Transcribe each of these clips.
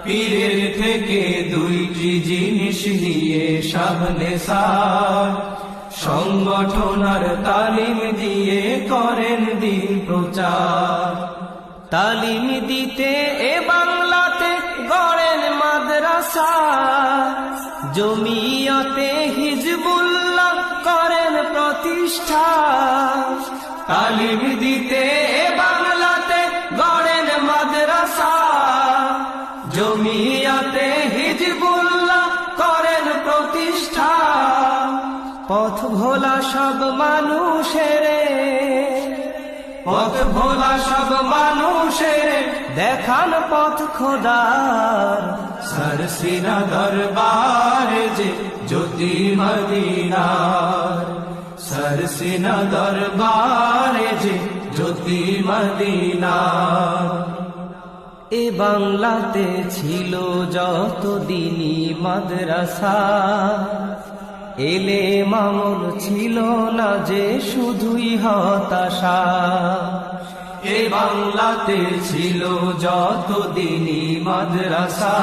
পীরের থেকে দুইটি জিনিস নিয়ে সামনে সার সংগঠন আর তালিম দিয়ে করেন দিন প্রচার। তালিম দিতে এ বাংলাতে গড়েন মাদ্রাসা, জমিয়তে হিজবুল্লাহ করেন প্রতিষ্ঠা। তালিম দিতে এ বাংলাতে গড়েন মাদ্রাসা, জমিয়তে হিজবুল্লাহ করেন প্রতিষ্ঠা। পথ ভোলা সব মানুষের, পথ ভোলা সব মানুষের দেখান পথ খোদার। সরসিনা দরবার যে জ্যোতি মদিনার, সরসিনা দরবার যে জ্যোতি মদিনার। এ বাংলাতে ছিল যত দিনী মাদ্রাসা, এলে মামুন ছিল না যে শুধুই হতাশা। এ বাংলাতে ছিল যত দিনী মাদ্রাসা,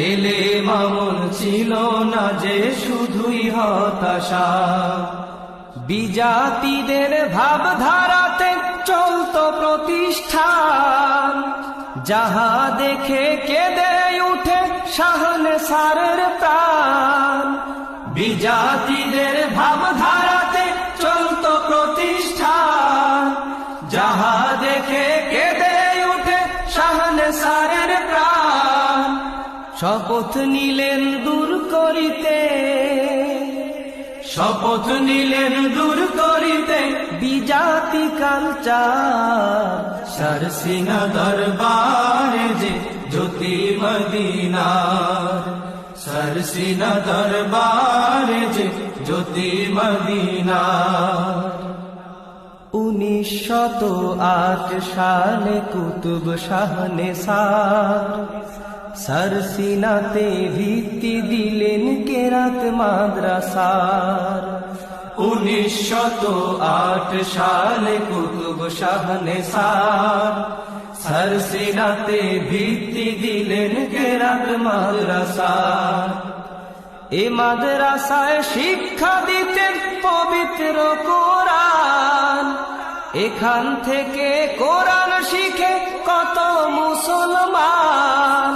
এলে মামুন ছিল না যে শুধুই হতাশা। বিজাতিদের ভাবধারাতে চলতো প্রতিষ্ঠান, যাহা দেখে কেঁদে উঠে শাহনেসারের প্রাণ। বিজাতিদের ভাবধারাতে চলতো প্রতিষ্ঠান, যাহা দেখে কেঁদে উঠে শাহনেসারের প্রাণ। শপথ নিলেন দূর করিতে, শপথ নিলেন দূর করিতে বিজাতি কালচার। সরসিনা দরবারে যে জ্যোতি মদিনার, সরসিনা দরবারে যে জ্যোতি মদিনার। 1908 সালে কুতুব শাহনেসার সরসিনাতে ভিত্তি দিলেন কেরাত মাদ্রাসার। 1908 সালে কুতুব শাহনেসার সরসিনাতে ভিত্তি দিলেন কেরাত মাদ্রাসার। এ মাদ্রাসায় শিক্ষা দিতেন পবিত্র কোরআন, এখান থেকে কোরআন শিখে কত মুসলমান।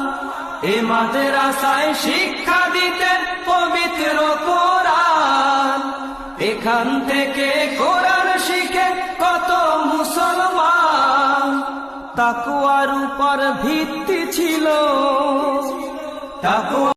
এ মাদ্রাসায় শিক্ষা দিতেন পবিত্র কোরআন, এখান থেকে কোরআন শিখে কত মুসলমান। তাকওয়ার উপর ভিত্তি ছিল, তাকওয়া